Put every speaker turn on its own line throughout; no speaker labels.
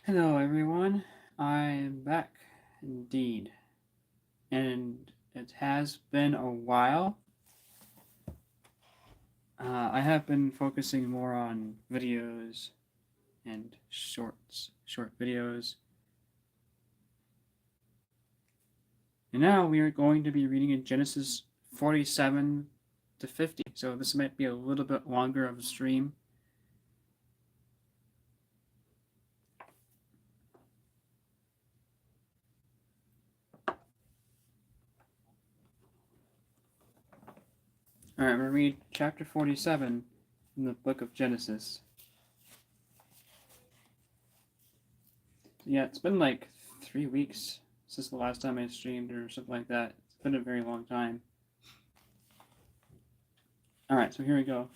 Hello, everyone. I am back indeed, and it has been a while. I have been focusing more on videos and short videos, and now we are going to be reading in Genesis 47 to 50. So this might be a little bit longer of a stream. All right, I'm going to read chapter 47 in the book of Genesis. Yeah, it's been like 3 weeks since the last time I streamed or something like that. It's been a very long time. Alright, so here we go.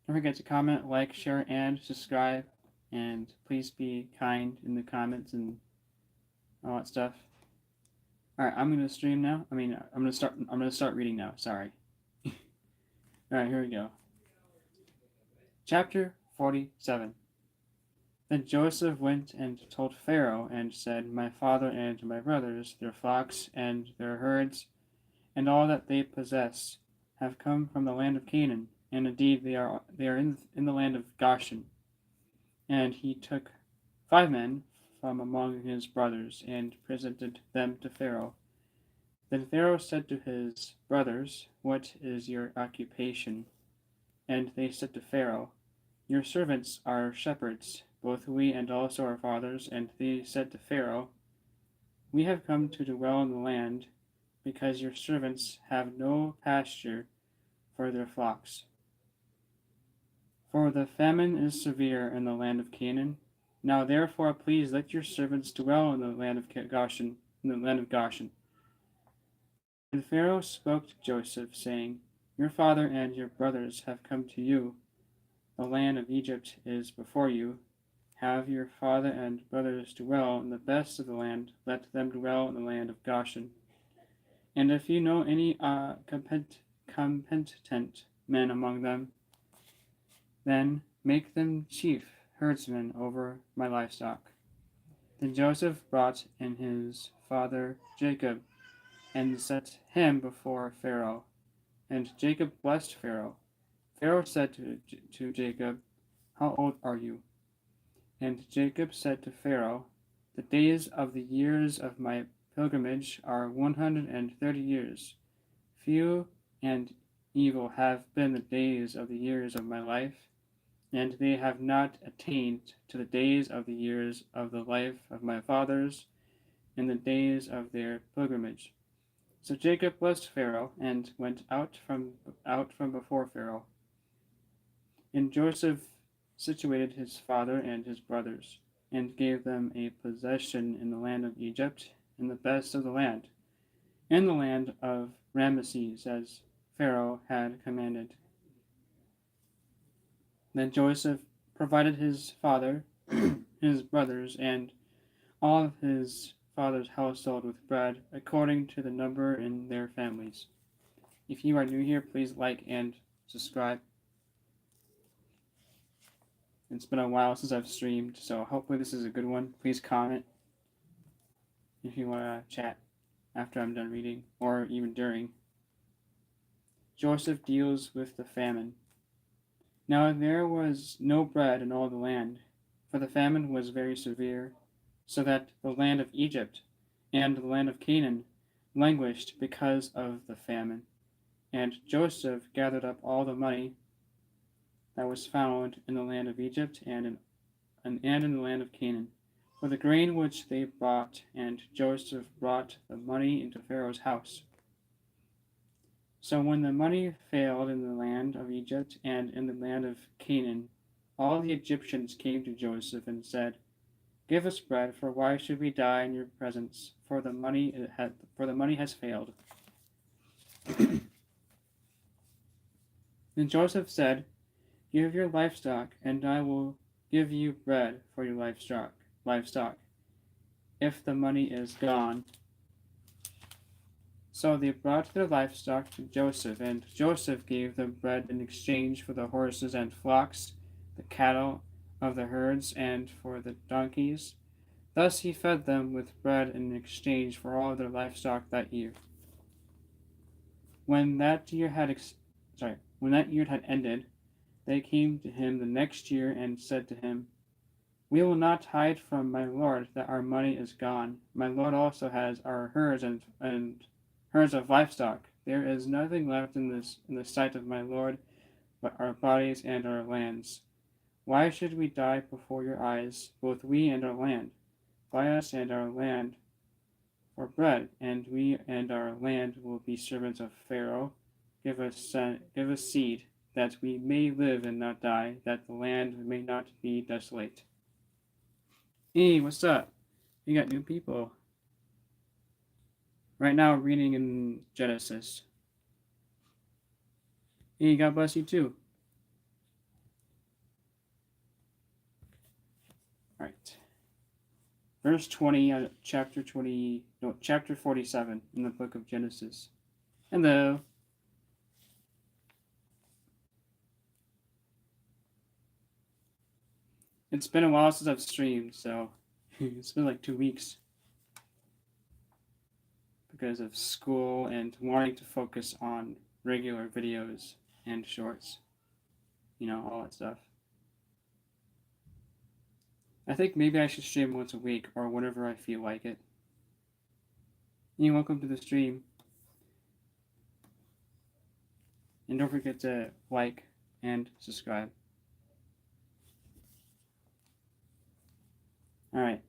Don't forget to comment, like, share, and subscribe. And please be kind in the comments and all that stuff. Alright, I'm gonna stream now. I'm gonna start reading now, sorry. Alright, here we go. Chapter 47. Then Joseph went and told Pharaoh, and said, My father and my brothers, their flocks and their herds, and all that they possess, have come from the land of Canaan, and indeed they are in the land of Goshen. And he took 5 men from among his brothers, and presented them to Pharaoh. Then Pharaoh said to his brothers, What is your occupation? And they said to Pharaoh, Your servants are shepherds, both we and also our fathers. And they said to Pharaoh, We have come to dwell in the land, because your servants have no pasture for their flocks. For the famine is severe in the land of Canaan. Now therefore please let your servants dwell in the land of Goshen. And Pharaoh spoke to Joseph, saying, Your father and your brothers have come to you. The land of Egypt is before you. Have your father and brothers dwell in the best of the land. Let them dwell in the land of Goshen. And if you know any competent men among them, then make them chief herdsmen over my livestock. Then Joseph brought in his father Jacob, and set him before Pharaoh. And Jacob blessed Pharaoh. Pharaoh said to Jacob, How old are you? And Jacob said to Pharaoh, The days of the years of my pilgrimage are 130 years. Few and evil have been the days of the years of my life, and they have not attained to the days of the years of the life of my fathers in the days of their pilgrimage. So Jacob blessed Pharaoh, and went out from before Pharaoh. And Joseph situated his father and his brothers, and gave them a possession in the land of Egypt, in the best of the land, in the land of Ramesses, as Pharaoh had commanded. Then Joseph provided his father, his brothers, and all of his father's household with bread, according to the number in their families. If you are new here, please like and subscribe. It's been a while since I've streamed, so hopefully this is a good one. Please comment if you want to chat after I'm done reading, or even during. Joseph deals with the famine. Now there was no bread in all the land, for the famine was very severe, so that the land of Egypt and the land of Canaan languished because of the famine. And Joseph gathered up all the money that was found in the land of Egypt and in the land of Canaan, for the grain which they brought, and Joseph brought the money into Pharaoh's house. So when the money failed in the land of Egypt and in the land of Canaan, all the Egyptians came to Joseph and said, Give us bread, for why should we die in your presence? For the money has failed. Then Joseph said, Give your livestock, and I will give you bread for your livestock. If the money is gone. So they brought their livestock to Joseph, and Joseph gave them bread in exchange for the horses and flocks, the cattle, of the herds and for the donkeys. Thus he fed them with bread in exchange for all their livestock that year. When that year had ended, they came to him the next year and said to him, "We will not hide from my lord that our money is gone. My lord also has our herds and herds of livestock. There is nothing left in the sight of my lord but our bodies and our lands. Why should we die before your eyes, both we and our land? Buy us and our land for bread, and we and our land will be servants of Pharaoh. Give us seed, that we may live and not die, that the land may not be desolate." Hey, what's up? We got new people. Right now, reading in Genesis. Hey, God bless you too. All right. Verse 20, chapter 47 in the book of Genesis. Hello. It's been a while since I've streamed, so it's been like 2 weeks because of school and wanting to focus on regular videos and shorts. All that stuff. I think maybe I should stream once a week or whenever I feel like it. Hey, welcome to the stream. And don't forget to like and subscribe. Alright.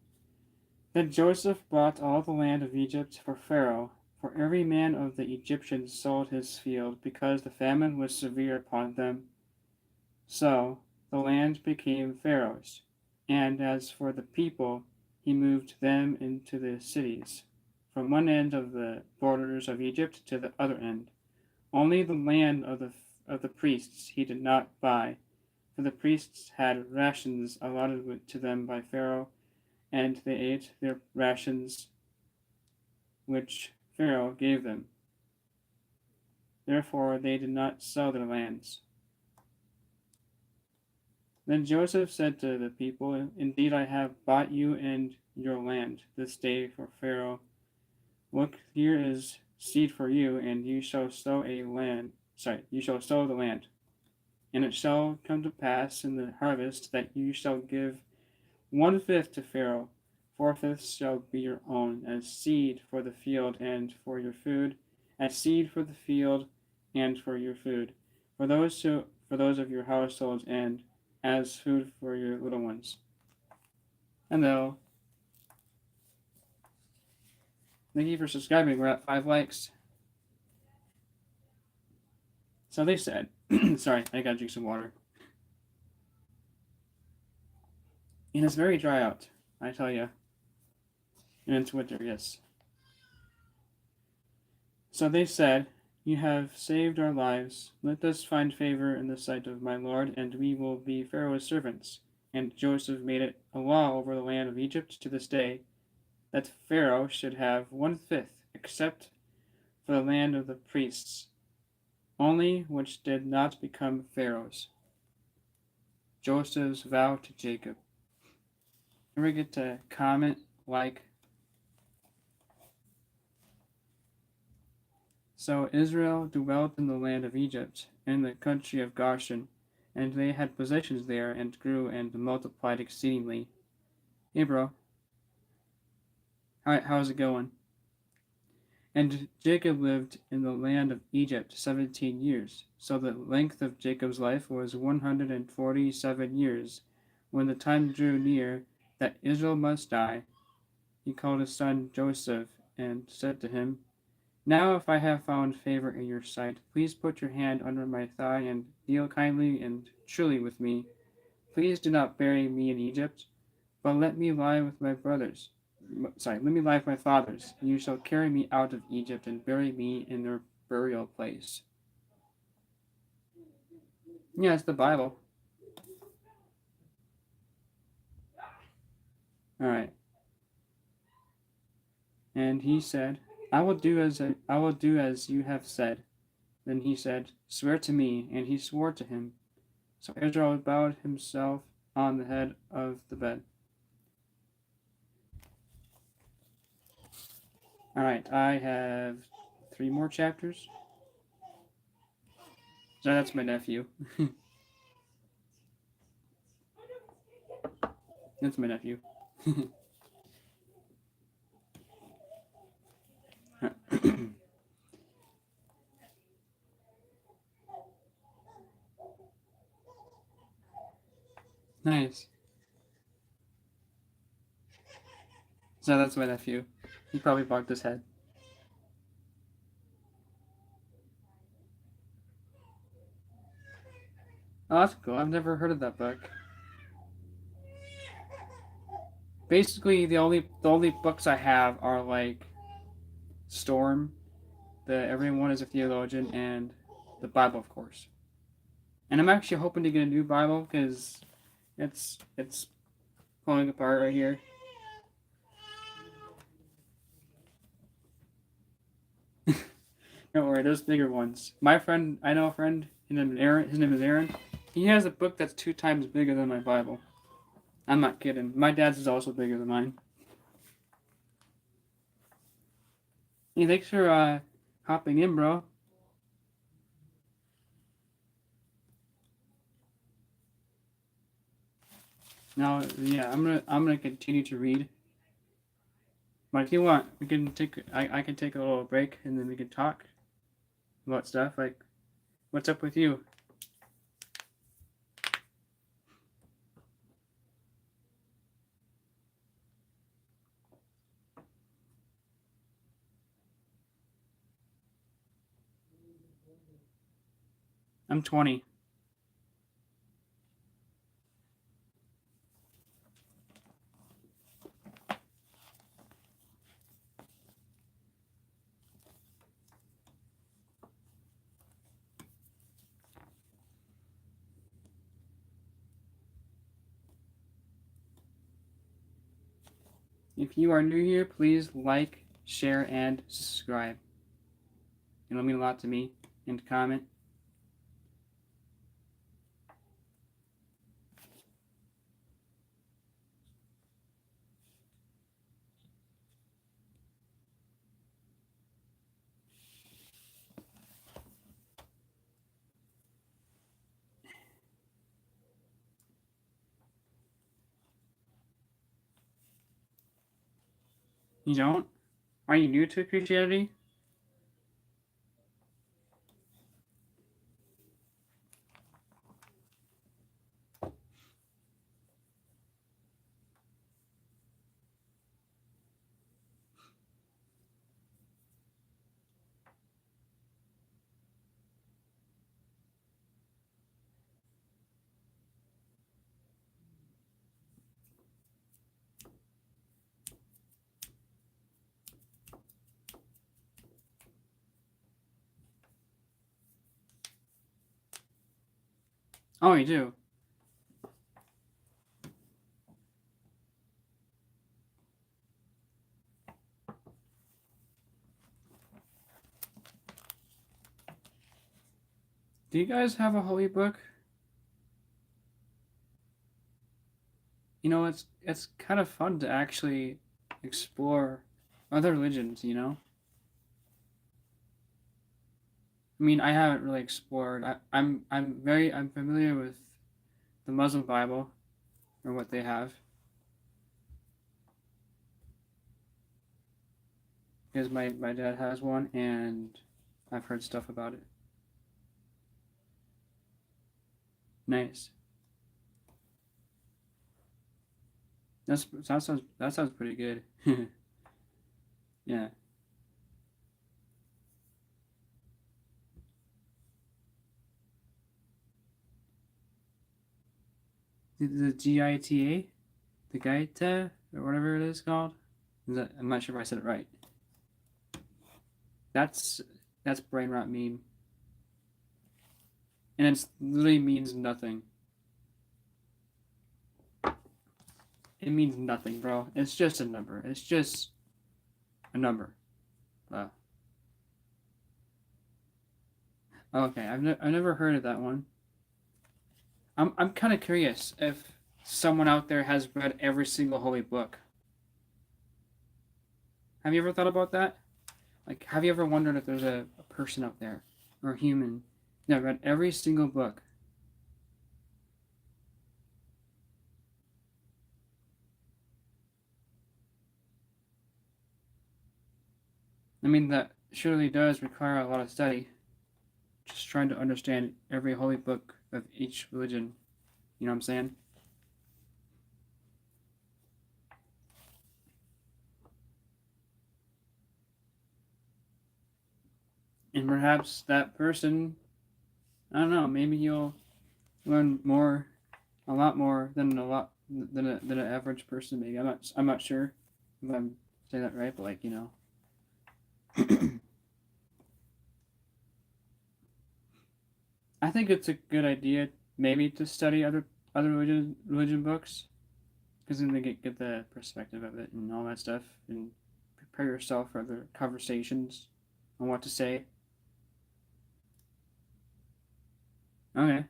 Then Joseph bought all the land of Egypt for Pharaoh, for every man of the Egyptians sold his field, because the famine was severe upon them. So the land became Pharaoh's, and as for the people, he moved them into the cities, from one end of the borders of Egypt to the other end. Only the land of the priests he did not buy, for the priests had rations allotted to them by Pharaoh, and they ate their rations which Pharaoh gave them. Therefore they did not sell their lands. Then Joseph said to the people, "Indeed I have bought you and your land this day for Pharaoh. Look, here is seed for you, and you shall sow the land. And it shall come to pass in the harvest that you shall give 1/5 to Pharaoh. 4/5 shall be your own, as seed for the field and for your food, as seed for the field and for your food, for those of your households, and as food for your little ones." Hello. Thank you for subscribing. We're at 5 likes. So they said, sorry, I gotta drink some water. And it's very dry out, I tell you. And it's winter, yes. So they said, "You have saved our lives. Let us find favor in the sight of my Lord, and we will be Pharaoh's servants." And Joseph made it a law over the land of Egypt to this day, that Pharaoh should have 1/5, except for the land of the priests, only which did not become Pharaoh's. Joseph's vow to Jacob. Don't forget to comment, like. So Israel dwelt in the land of Egypt, in the country of Goshen, and they had possessions there, and grew and multiplied exceedingly. Hey, bro. How's it going? And Jacob lived in the land of Egypt 17 years. So the length of Jacob's life was 147 years. When the time drew near that Israel must die, he called his son Joseph and said to him, "Now if I have found favor in your sight, please put your hand under my thigh and deal kindly and truly with me. Please do not bury me in Egypt, but let me lie with my brothers. Let me lie with my fathers. You shall carry me out of Egypt and bury me in their burial place." Yeah, it's the Bible. All right. And he said, I will do as you have said." Then he said, "Swear to me." And he swore to him. So Israel bowed himself on the head of the bed. Alright, I have 3 more chapters. So that's my nephew. That's my nephew. Nice. So that's my nephew. He probably bonked his head. Oh, that's cool. I've never heard of that book. Basically, the only books I have are like Storm, the Everyone is a Theologian, and the Bible, of course. And I'm actually hoping to get a new Bible because it's falling apart right here. Don't worry, there's bigger ones. I know a friend. His name is Aaron. He has a book that's 2 times bigger than my Bible. I'm not kidding. My dad's is also bigger than mine. Hey, thanks for hopping in, bro. Now, yeah, I'm gonna continue to read. But if you want, we can take I can take a little break and then we can talk about stuff like what's up with you. I'm 20. If you are new here, please like, share, and subscribe. It'll mean a lot to me. And comment. You don't? Are you new to Christianity? Oh, you do. Do you guys have a holy book? You know, it's kind of fun to actually explore other religions, you know? I mean, I haven't really explored. I'm familiar with the Muslim Bible or what they have because my dad has one and I've heard stuff about it. Nice. That sounds pretty good. Yeah. The GITA, the Gaita or whatever it is called. I'm not sure if I said it right. That's brain rot meme, and it literally means nothing. It means nothing, bro. It's just a number. It's just a number. Wow. Okay, I've never heard of that one. I'm kind of curious if someone out there has read every single holy book. Have you ever thought about that? Like, have you ever wondered if there's a person out there or a human that read every single book? I mean, that surely does require a lot of study. Just trying to understand every holy book of each religion. You know what I'm saying? And perhaps that person, I don't know, maybe you'll learn more, a lot more than an average person. Maybe I'm not sure if I'm saying that right, but like I think it's a good idea maybe to study other religion books because then they get the perspective of it and all that stuff and prepare yourself for other conversations on what to say. Okay.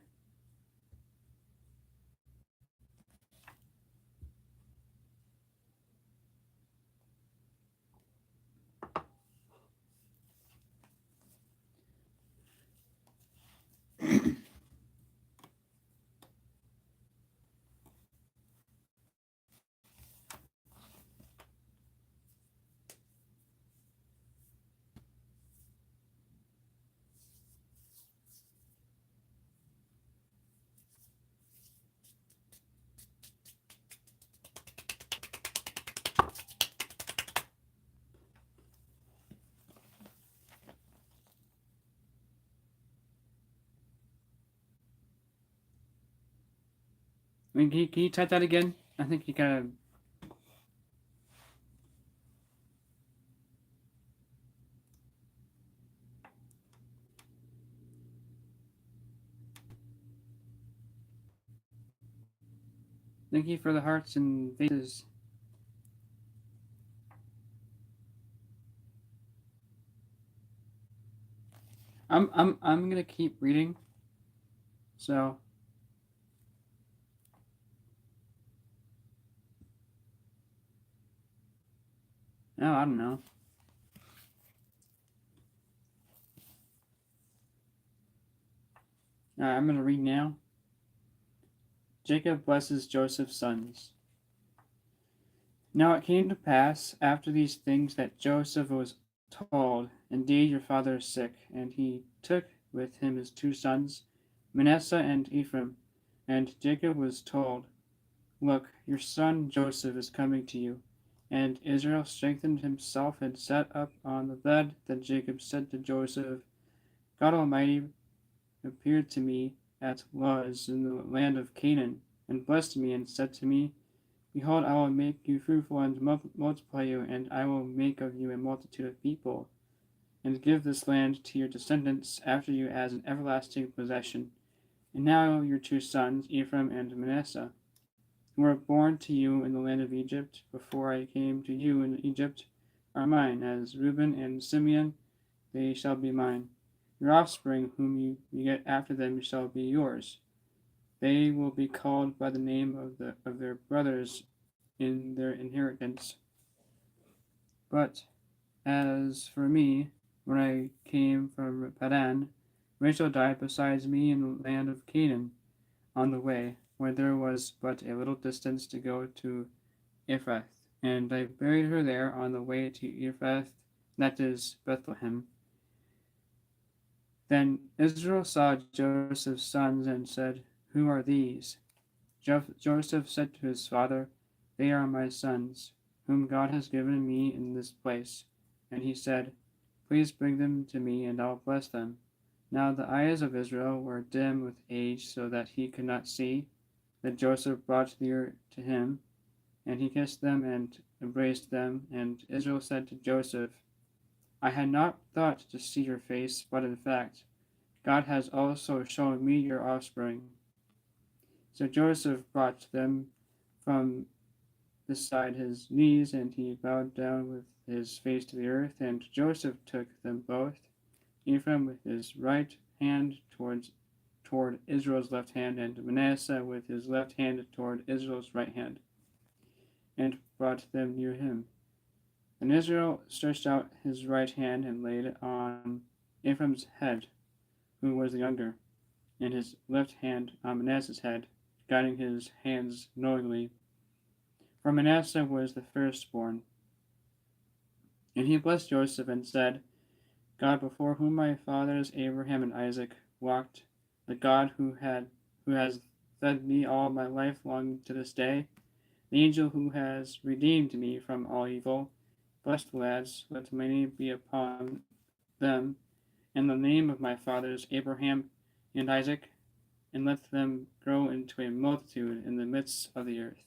I mean, can you type that again? I think you kind of. Thank you for the hearts and faces. I'm gonna keep reading. So no, I don't know. I'm gonna read now. Jacob blesses Joseph's sons. Now it came to pass after these things that Joseph was told, indeed your father is sick, and he took with him his two sons, Manasseh and Ephraim. And Jacob was told, look, your son Joseph is coming to you. And Israel strengthened himself and sat up on the bed. Then Jacob said to Joseph, God Almighty appeared to me at Luz in the land of Canaan, and blessed me, and said to me, behold, I will make you fruitful and multiply you, and I will make of you a multitude of people, and give this land to your descendants after you as an everlasting possession. And now your two sons, Ephraim and Manasseh, who were born to you in the land of Egypt, before I came to you in Egypt, are mine. As Reuben and Simeon, they shall be mine. Your offspring, whom you beget after them, shall be yours. They will be called by the name of their brothers in their inheritance. But as for me, when I came from Padan, Rachel died beside me in the land of Canaan, on the way, where there was but a little distance to go to Ephrath, and I buried her there on the way to Ephrath, that is Bethlehem. Then Israel saw Joseph's sons and said, who are these? Joseph said to his father, they are my sons, whom God has given me in this place. And he said, please bring them to me, and I'll bless them. Now the eyes of Israel were dim with age, so that he could not see. Then Joseph brought near to him, and he kissed them and embraced them. And Israel said to Joseph, I had not thought to see your face, but in fact, God has also shown me your offspring. So Joseph brought them from beside his knees, and he bowed down with his face to the earth. And Joseph took them both, Ephraim with his right hand towards toward Israel's left hand, and Manasseh with his left hand toward Israel's right hand, and brought them near him. And Israel stretched out his right hand and laid it on Ephraim's head, who was the younger, and his left hand on Manasseh's head, guiding his hands knowingly. For Manasseh was the firstborn. And he blessed Joseph and said, God before whom my fathers Abraham and Isaac walked, the God who has fed me all my life long to this day, the angel who has redeemed me from all evil, bless the lads, let my name be upon them, and the name of my fathers Abraham and Isaac, and let them grow into a multitude in the midst of the earth.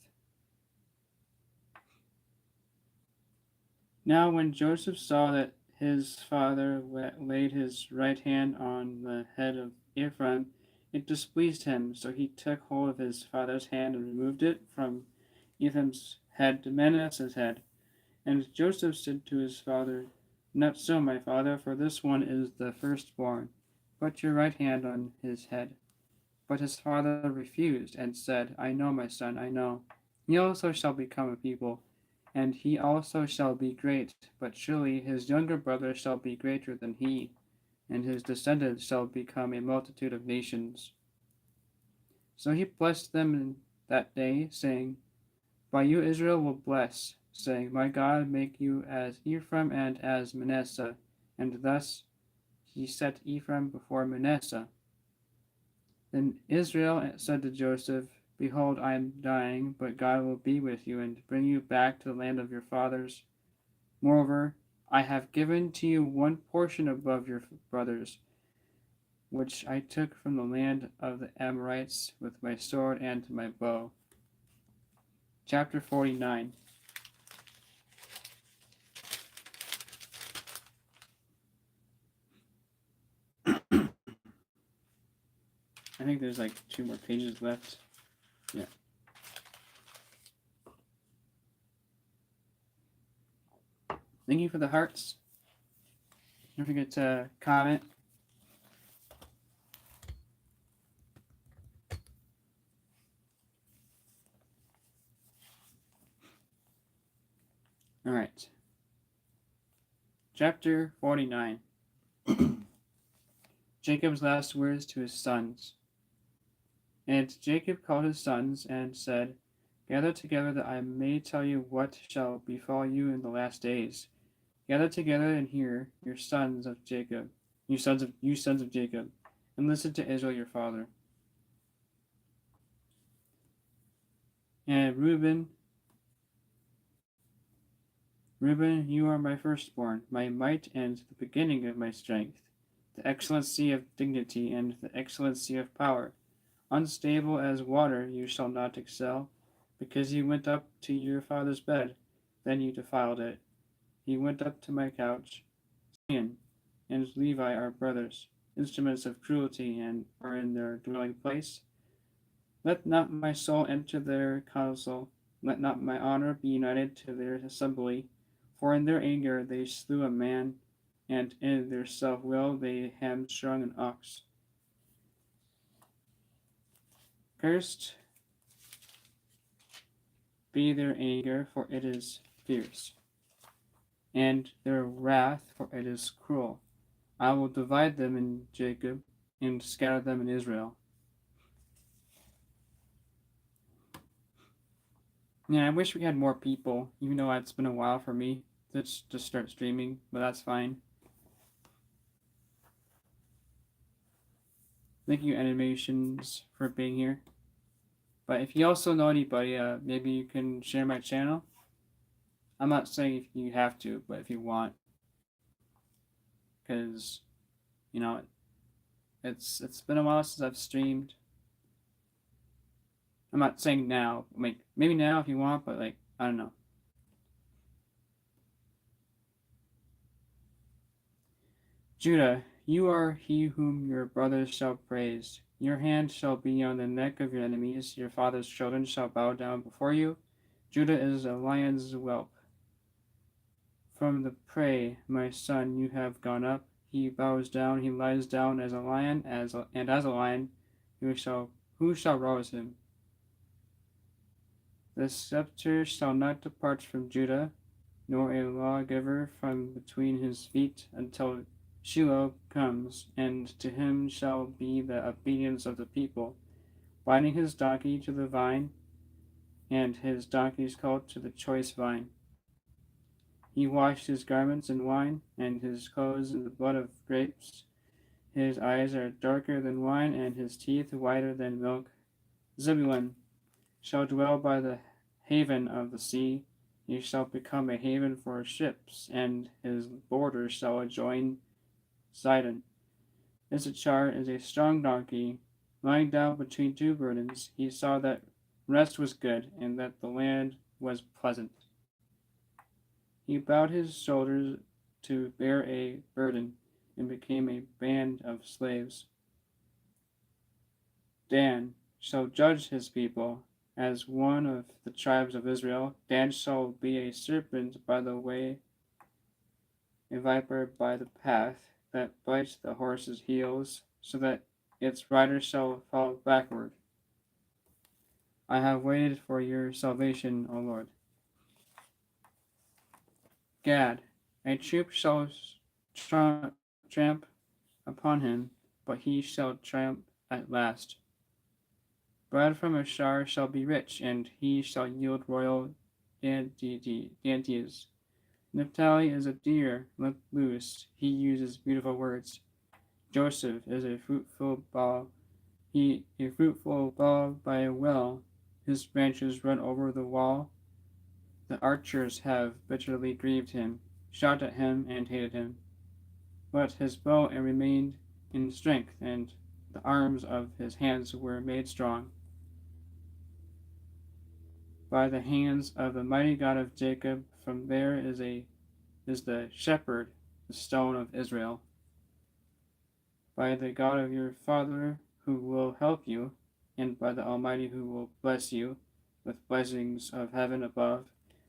Now when Joseph saw that his father laid his right hand on the head of Ephraim, it displeased him, so he took hold of his father's hand and removed it from Ephraim's head to Manasseh's head. And Joseph said to his father, Not so, my father, for this one is the firstborn. Put your right hand on his head. But his father refused, and said, I know, my son, I know. He also shall become a people, and he also shall be great, but surely his younger brother shall be greater than he, and his descendants shall become a multitude of nations. So he blessed them that day, saying, By you Israel will bless, saying, My God make you as Ephraim and as Manasseh. And thus he set Ephraim before Manasseh. Then Israel said to Joseph, Behold, I am dying, but God will be with you and bring you back to the land of your fathers. Moreover, I have given to you one portion above your brothers, which I took from the land of the Amorites with my sword and my bow. Chapter 49. I think there's like 2 more pages left. Yeah. Thank you for the hearts. Don't forget to comment. All right. Chapter 49. Jacob's last words to his sons. And Jacob called his sons and said, Gather together that I may tell you what shall befall you in the last days. Gather together and hear, you sons of Jacob, you sons of Jacob, and listen to Israel your father. And Reuben, you are my firstborn, my might and the beginning of my strength, the excellency of dignity and the excellency of power. Unstable as water you shall not excel, because you went up to your father's bed, then you defiled it. He went up to my couch. Simeon and Levi are brothers, instruments of cruelty, and are in their dwelling place. Let not my soul enter their council, let not my honor be united to their assembly. For in their anger they slew a man, and in their self-will they hamstrung an ox. Cursed be their anger, for it is fierce, and their wrath, for it is cruel. I will divide them in Jacob, and scatter them in Israel. Yeah, I wish we had more people, even though it's been a while for me to just start streaming, but that's fine. Thank you, Animations, for being here. But if you also know anybody, maybe you can share my channel. I'm not saying if you have to, but if you want, because you know it's been a while since I've streamed. I'm not saying now, like maybe now if you want, but like I don't know. Judah, you are he whom your brothers shall praise. Your hand shall be on the neck of your enemies. Your father's children shall bow down before you. Judah is a lion's whelp. From the prey, my son, you have gone up. He bows down, he lies down as a lion, and as a lion, Who shall rouse him? The scepter shall not depart from Judah, nor a lawgiver from between his feet, until Shiloh comes, and to him shall be the obedience of the people, binding his donkey to the vine, and his donkey's colt to the choice vine. He washed his garments in wine, and his clothes in the blood of grapes. His eyes are darker than wine, and his teeth whiter than milk. Zebulun shall dwell by the haven of the sea. He shall become a haven for ships, and his borders shall adjoin Sidon. Issachar is a strong donkey, lying down between two burdens. He saw that rest was good, and that the land was pleasant. He bowed his shoulders to bear a burden, and became a band of slaves. Dan shall judge his people as one of the tribes of Israel. Dan shall be a serpent by the way, a viper by the path, that bites the horse's heels, so that its rider shall fall backward. I have waited for your salvation, O Lord. Gad, a troop shall tramp upon him, but he shall triumph at last. Bread from Ashar shall be rich, and he shall yield royal dainties. Naphtali is a deer let loose. He uses beautiful words. Joseph is a fruitful bough. A fruitful bough by a well. His branches run over the wall. The archers have bitterly grieved him, shot at him, and hated him. But his bow remained in strength, and the arms of his hands were made strong by the hands of the mighty God of Jacob. From there is the shepherd, the stone of Israel. By the God of your father who will help you, and by the Almighty who will bless you with blessings of heaven above,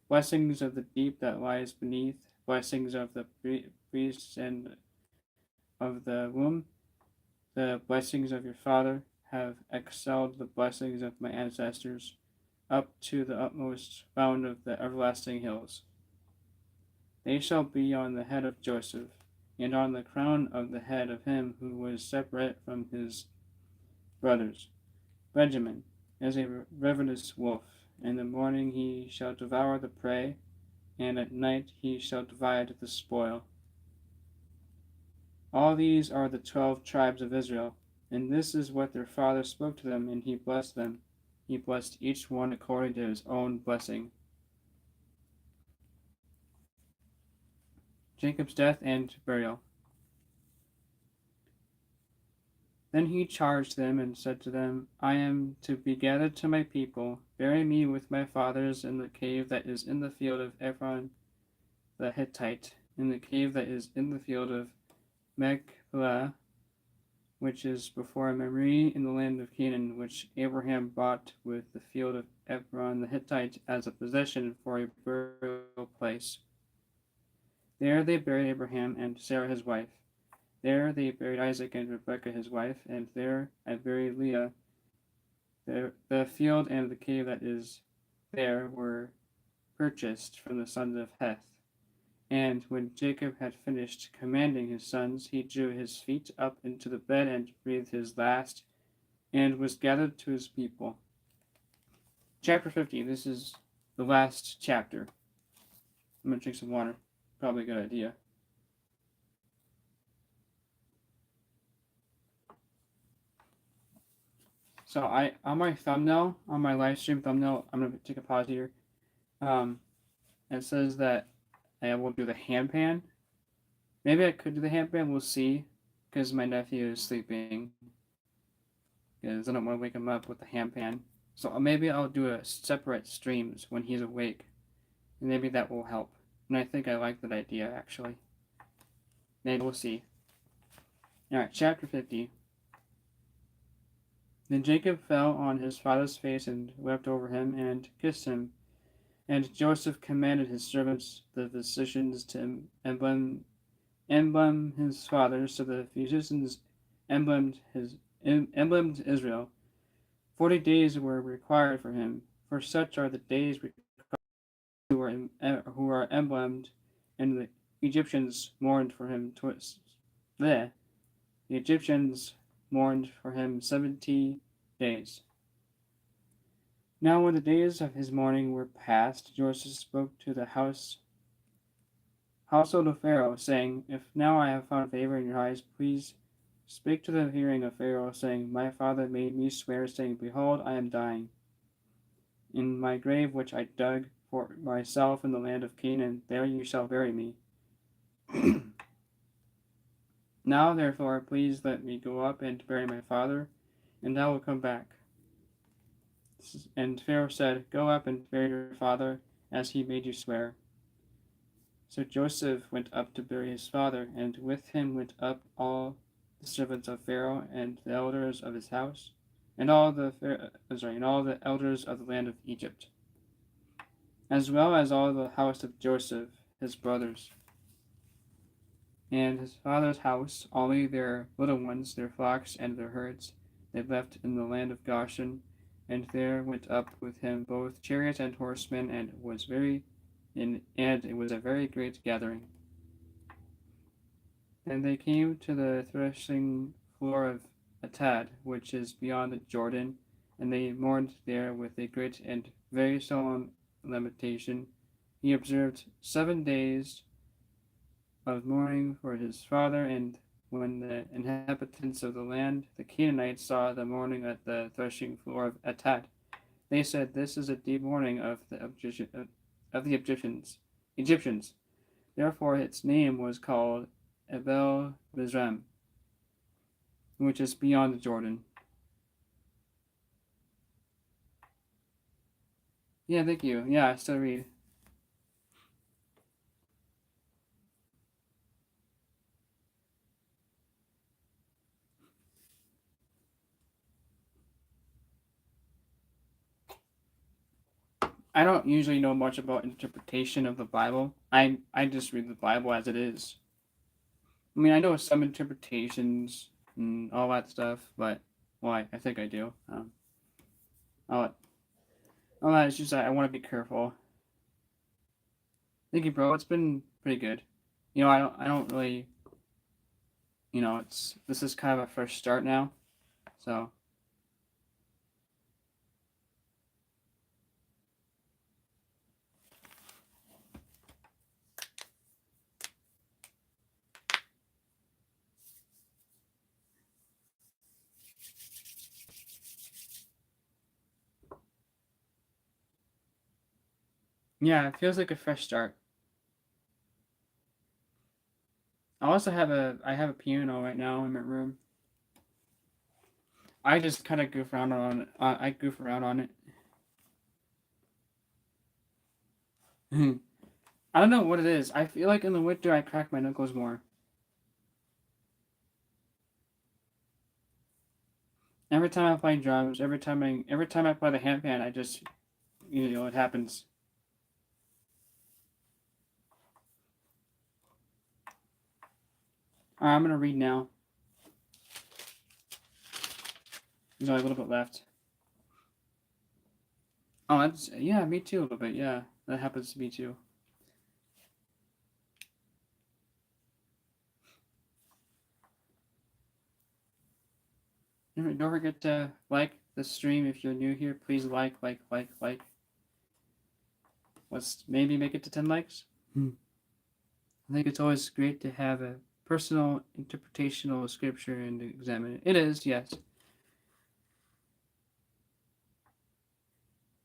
blessings of the deep that lies beneath, blessings of the priests and of the womb. The blessings of your father have excelled the blessings of my ancestors, up to the utmost bound of the everlasting hills. They shall be on the head of Joseph, and on the crown of the head of him who was separate from his brothers. Benjamin is a ravenous wolf. In the morning he shall devour the prey, and at night he shall divide the spoil. All these are the 12 tribes of Israel, and this is what their father spoke to them, and he blessed them. He blessed each one according to his own blessing. Jacob's death and burial. Then he charged them and said to them, I am to be gathered to my people. Bury me with my fathers in the cave that is in the field of Ephron the Hittite, in the cave that is in the field of Machpelah, which is before Mamre in the land of Canaan, which Abraham bought with the field of Ephron the Hittite as a possession for a burial place. There they buried Abraham and Sarah his wife. There they buried Isaac and Rebekah his wife, and there I buried Leah. The field and the cave that is there were purchased from the sons of Heth. And when Jacob had finished commanding his sons, he drew his feet up into the bed and breathed his last, and was gathered to his people. Chapter 50. This is the last chapter. I'm going to drink some water. Probably a good idea. So on my thumbnail, on my live stream thumbnail, I'm going to take a pause here. It says that I will do the handpan. Maybe I could do the handpan, we'll see, because my nephew is sleeping. Because I don't want to wake him up with the handpan. So maybe I'll do a separate streams when he's awake. And maybe that will help. And I think I like that idea, actually. Maybe we'll see. Alright, chapter 50. Then Jacob fell on his father's face and wept over him and kissed him. And Joseph commanded his servants, the physicians, to embalm his father. So the physicians emblemed emblemed Israel. 40 days were required for him, for such are the days who are emblemed, and the Egyptians mourned for him. The Egyptians mourned for him 70 days. Now, when the days of his mourning were past, Joseph spoke to the household of Pharaoh, saying, "If now I have found favor in your eyes, please speak to the hearing of Pharaoh, saying, My father made me swear, saying, Behold, I am dying. In my grave which I dug for myself in the land of Canaan, there you shall bury me. Now, therefore, please let me go up and bury my father, and I will come back." And Pharaoh said, "Go up and bury your father, as he made you swear." So Joseph went up to bury his father, and with him went up all the servants of Pharaoh, and the elders of his house, and all the elders of the land of Egypt, as well as all the house of Joseph, his brothers, and his father's house. Only their little ones, their flocks, and their herds, they left in the land of Goshen, and there went up with him both chariots and horsemen, and it was a very great gathering. And they came to the threshing floor of Atad, which is beyond the Jordan, and they mourned there with a great and very solemn lamentation. He observed 7 days of mourning for his father, and when the inhabitants of the land, the Canaanites, saw the mourning at the threshing floor of Atad, they said, "This is a deep mourning of the Egyptians. Therefore its name was called Abel Mizraim, which is beyond the Jordan. Yeah, thank you. Yeah, I still read. I don't usually know much about interpretation of the Bible. I just read the Bible as it is. I mean, I know some interpretations and all that stuff, but I think I do. All that is just I want to be careful. Thank you, bro. It's been pretty good. I don't really. This is kind of a fresh start now, so. Yeah, it feels like a fresh start. I have a piano right now in my room. I just kind of goof around on it. I goof around on it. I don't know what it is. I feel like in the winter I crack my knuckles more. Every time I play drums, every time I play the handpan, I just it happens. All right, I'm gonna read now. There's only a little bit left. Oh, that's yeah, me too a little bit. Yeah, that happens to me too. Don't forget to like the stream if you're new here. Please like. Let's maybe make it to 10 likes. I think it's always great to have a personal interpretational of scripture and examine it. It is, yes.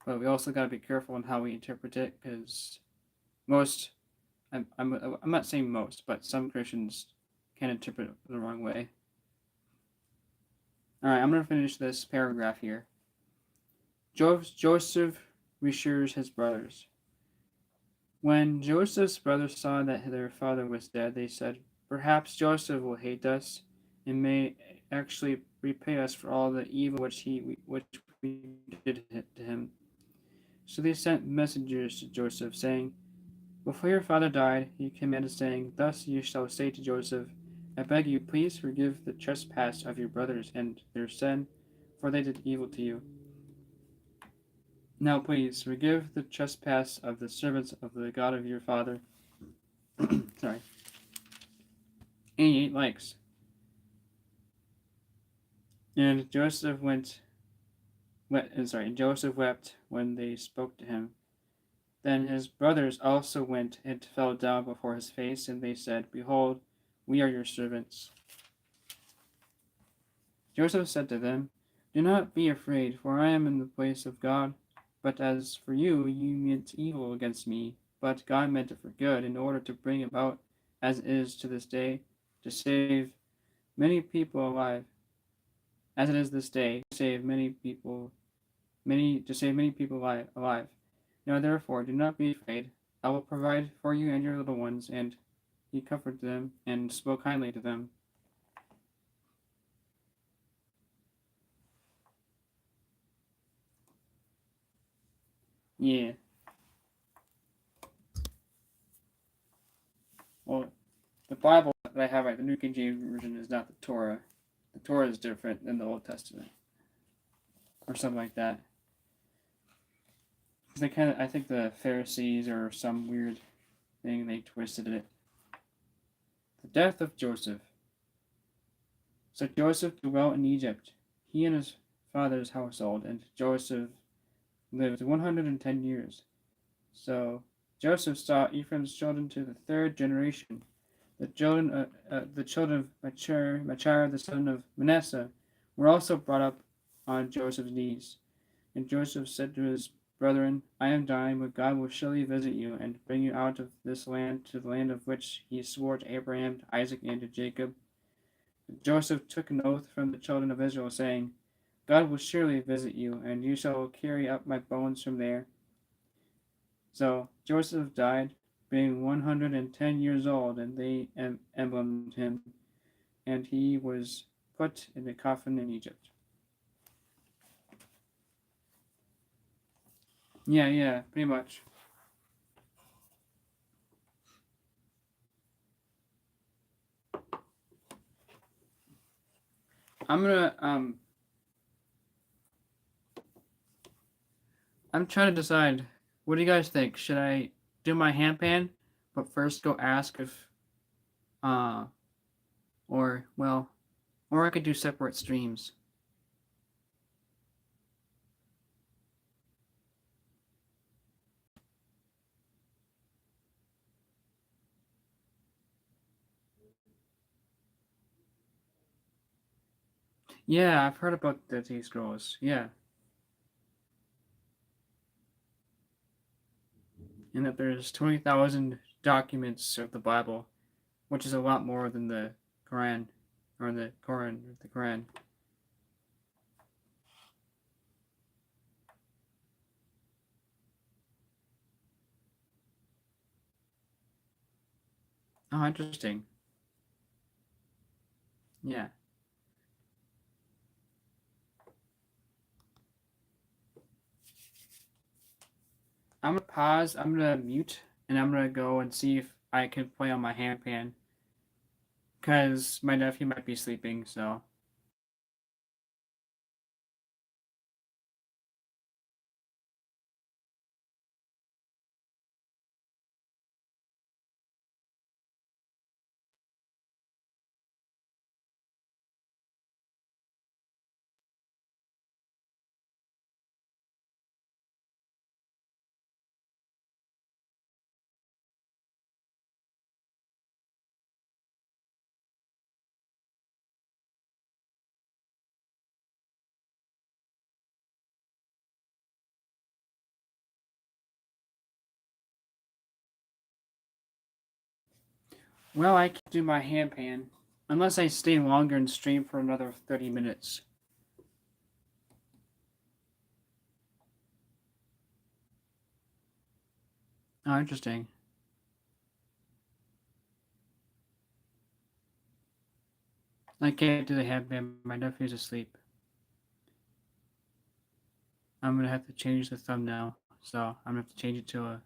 But we also got to be careful on how we interpret it, because I'm not saying most, but some Christians can interpret it the wrong way. All right, I'm going to finish this paragraph here. Joseph reassures his brothers. When Joseph's brothers saw that their father was dead, they said, "Perhaps Joseph will hate us and may actually repay us for all the evil which we did to him." So they sent messengers to Joseph, saying, "Before your father died, he commanded, saying, Thus you shall say to Joseph, I beg you, please forgive the trespass of your brothers and their sin, for they did evil to you. Now please forgive the trespass of the servants of the God of your father. Sorry. 88 likes. And Joseph wept when they spoke to him. Then his brothers also went and fell down before his face, and they said, Behold, we are your servants. Joseph said to them, Do not be afraid, for I am in the place of God. But as for you, you meant evil against me, but God meant it for good, in order to bring about, as it is to this day, to save many people alive. As it is this day, to save many people alive. Now therefore, do not be afraid. I will provide for you and your little ones. And he comforted them and spoke kindly to them. Yeah. Well, the Bible that I have, the New King James Version, is not the Torah. The Torah is different than the Old Testament, or something like that. Because I think the Pharisees or some weird thing, they twisted it. The death of Joseph. So Joseph dwelt in Egypt, he and his father's household, and Joseph lived 110 years. So Joseph saw Ephraim's children to the third generation. The children of Machir, the son of Manasseh, were also brought up on Joseph's knees. And Joseph said to his brethren, I am dying, but God will surely visit you and bring you out of this land to the land of which he swore to Abraham, to Isaac, and to Jacob. And Joseph took an oath from the children of Israel, saying, God will surely visit you, and you shall carry up my bones from there. So Joseph died, being 110 years old, and they embalmed him, and he was put in a coffin in Egypt. Yeah, pretty much. I'm trying to decide. What do you guys think? Should I do my handpan, but first go ask if, uh, or well, or I could do separate streams. Yeah, I've heard about the Dead Scrolls. Yeah, and that there's 20,000 documents of the Bible, which is a lot more than the Quran, or the Quran, the Quran. Oh, interesting. Yeah. I'm gonna pause. I'm gonna mute, and I'm gonna go and see if I can play on my handpan, cause my nephew might be sleeping. So. Well, I can do my handpan, unless I stay longer and stream for another 30 minutes. Oh, interesting. I can't do the handpan. My nephew's asleep. I'm gonna have to change the thumbnail. So I'm gonna have to change it to a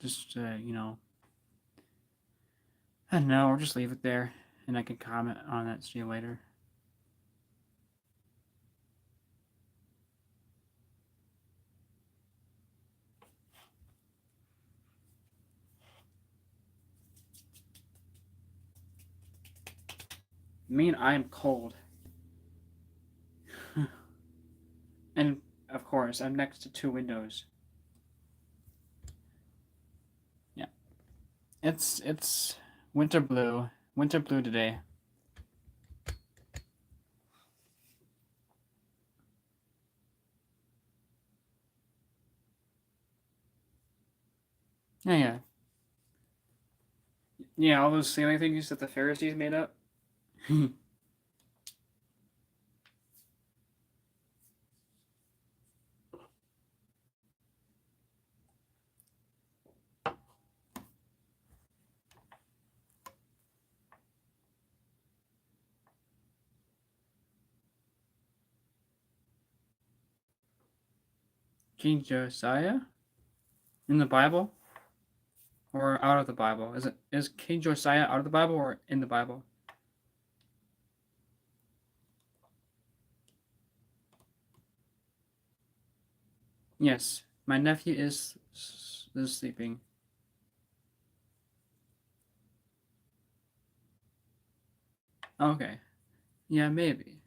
just No, or just leave it there, and I can comment on that. See you later. I am cold. And of course, I'm next to two windows. Yeah, it's winter blue. Winter blue today. Yeah, yeah, yeah. All those sailing things that the Pharisees made up. King Josiah in the Bible or out of the Bible? Is King Josiah out of the Bible or in the Bible? Yes, my nephew is sleeping. Okay, yeah, maybe.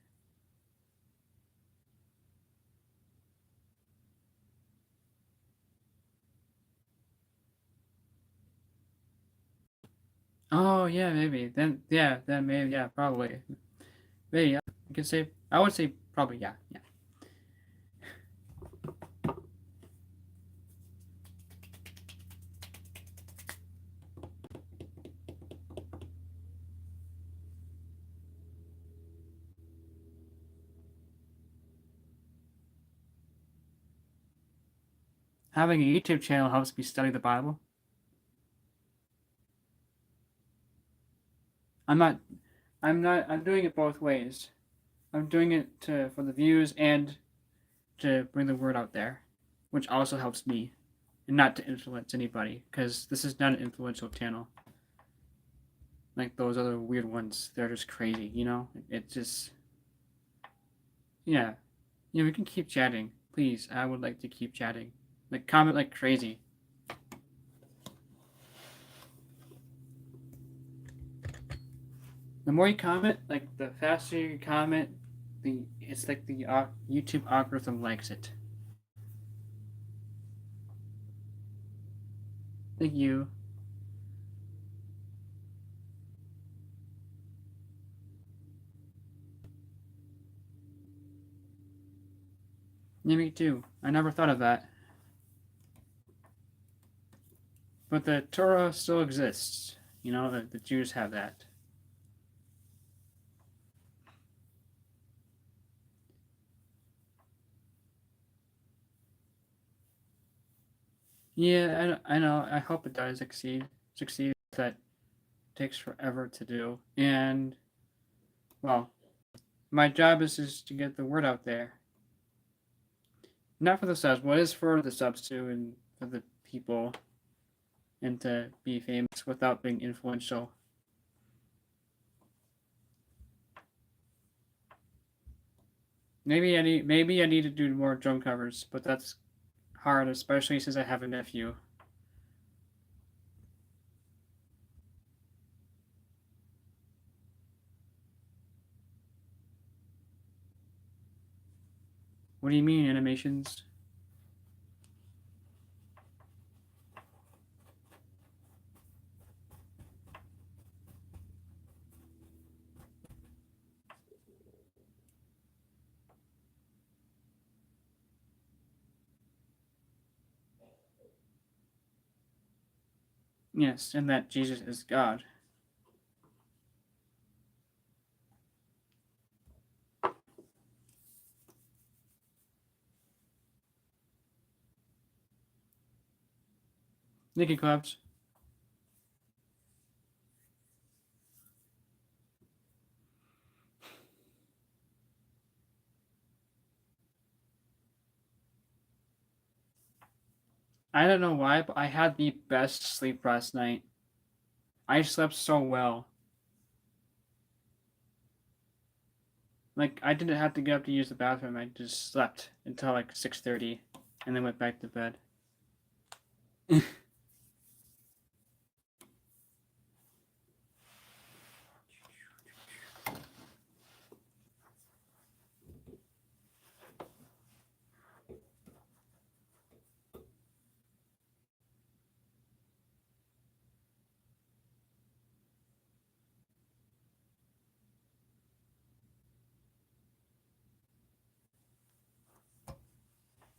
Oh yeah, maybe. Then maybe yeah, probably. Maybe yeah. I can say I would say probably yeah, yeah. Having a YouTube channel helps me study the Bible. I'm not I'm doing it both ways. I'm doing it to for the views and to bring the word out there, which also helps me and not to influence anybody because this is not an influential channel like those other weird ones. They're just crazy, you know? It's just yeah. Yeah, we can keep chatting. Please, I would like to keep chatting. Like comment like crazy. The more you comment, like the faster you comment, the it's like the YouTube algorithm likes it. Thank you. Yeah, me too. I never thought of that. But the Torah still exists. You know, the Jews have that. Yeah, I know. I hope it does succeed. That takes forever to do. And well, my job is just to get the word out there. Not for the subs, what is for the subs too, and for the people, and to be famous without being influential. Maybe I need to do more drum covers, but that's hard, especially since I have a nephew. What do you mean animations? Yes, and that Jesus is God. Nikki Clubs. I don't know why, but I had the best sleep last night. I slept so well. Like I didn't have to get up to use the bathroom. I just slept until like 6:30, and then went back to bed.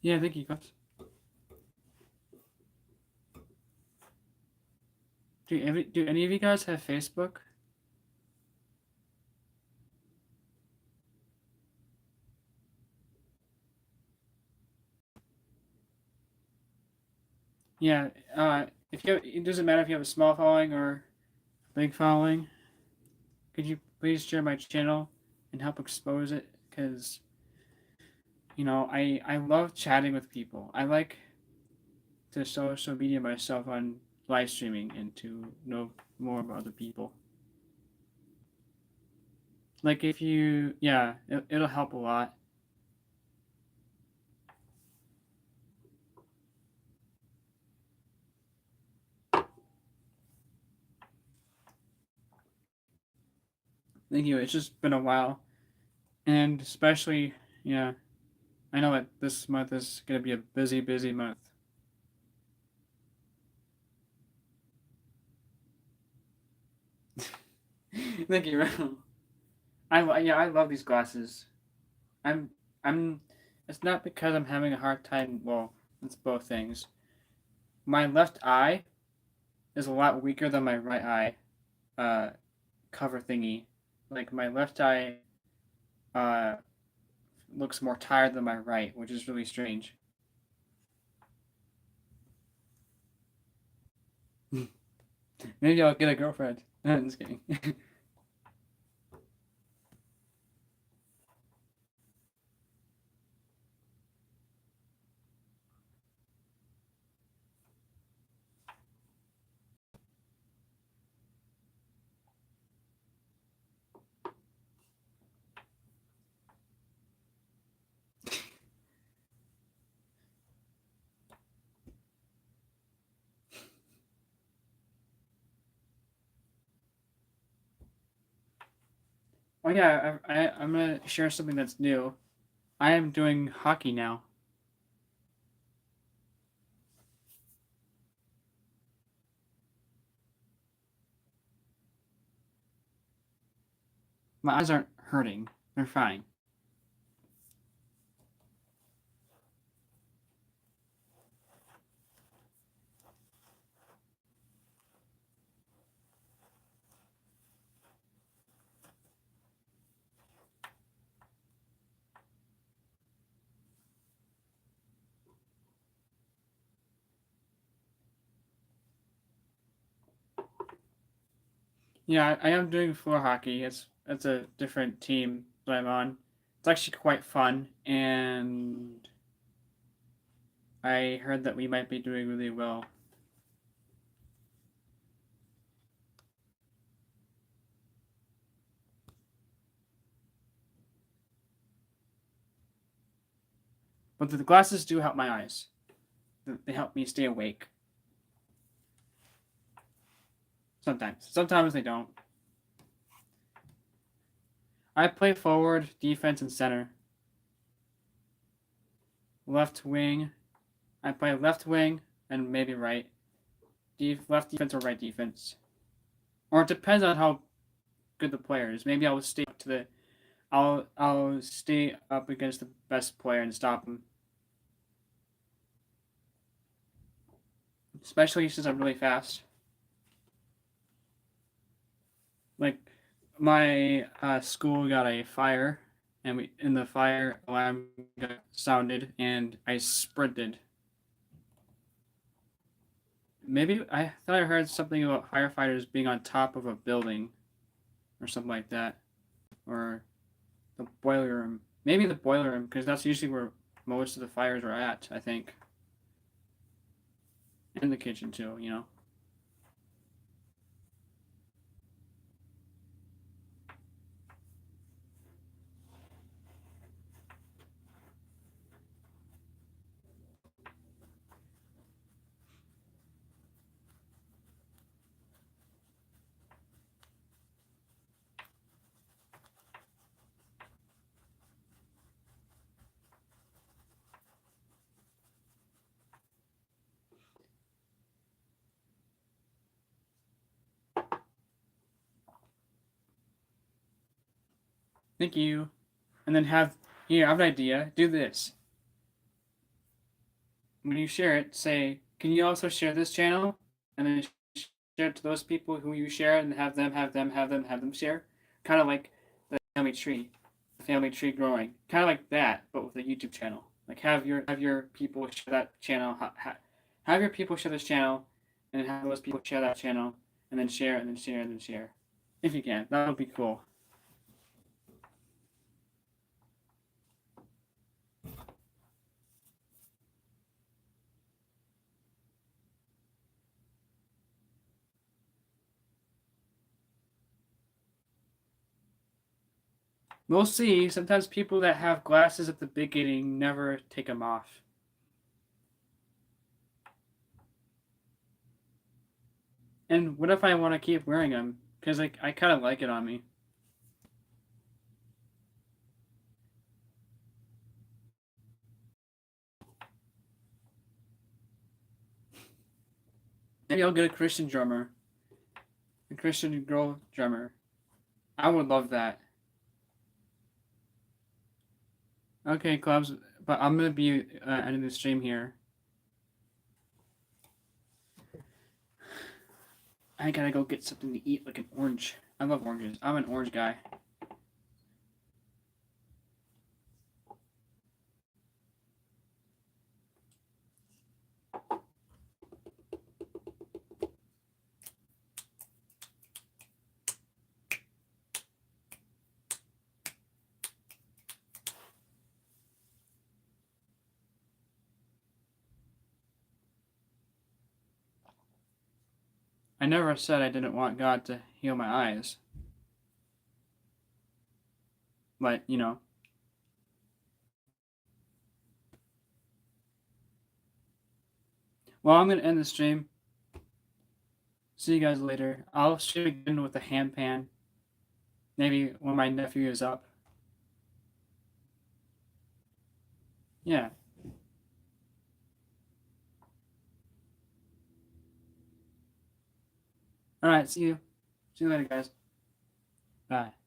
Yeah, thank you, guys. Do any of you guys have Facebook? Yeah. If you it doesn't matter if you have a small following or a big following. Could you please share my channel and help expose it? Because I love chatting with people. I like to social media myself on live streaming and to know more about other people. Like if you, yeah, it'll help a lot. Thank you. It's just been a while, and especially, yeah, I know that this month is gonna be a busy, busy month. Thank you. I love these glasses. I'm I'm. It's not because I'm having a hard time. Well, it's both things. My left eye is a lot weaker than my right eye. Cover thingy. Like my left eye uh looks more tired than my right, which is really strange. Maybe I'll get a girlfriend. I'm just kidding. Oh yeah, I'm gonna share something that's new. I am doing hockey now. My eyes aren't hurting. They're fine. Yeah, I am doing floor hockey. It's a different team that I'm on. It's actually quite fun, and I heard that we might be doing really well. But the glasses do help my eyes. They help me stay awake. Sometimes. Sometimes they don't. I play forward, defense, and center. Left wing. I play left wing and maybe right. Left defense or right defense. Or it depends on how good the player is. Maybe I'll stay up to the. I'll stay up against the best player and stop him. Especially since I'm really fast. Like my school got a fire, and we in the fire alarm got sounded, and I sprinted. Maybe I thought I heard something about firefighters being on top of a building, or something like that, or the boiler room. Maybe the boiler room, because that's usually where most of the fires are at. I think, in the kitchen too. Thank you. And then here, I have an idea. Do this. When you share it, say, can you also share this channel? And then share it to those people who you share and have them share. Kind of like the family tree growing. Kind of like that, but with a YouTube channel. Like have your people share that channel. Have your people share this channel, and have those people share that channel, and then share, and then share, and then share. If you can, that would be cool. We'll see. Sometimes people that have glasses at the beginning never take them off. And what if I want to keep wearing them? Because I kind of like it on me. Maybe I'll get a Christian drummer. A Christian girl drummer. I would love that. Okay, clubs, but I'm gonna be ending the stream here. I gotta go get something to eat, like an orange. I love oranges. I'm an orange guy. I never said I didn't want God to heal my eyes. But, you know. Well, I'm gonna end the stream. See you guys later. I'll stream again with a hand pan. Maybe when my nephew is up. Yeah. Alright, see you. See you later, guys. Bye.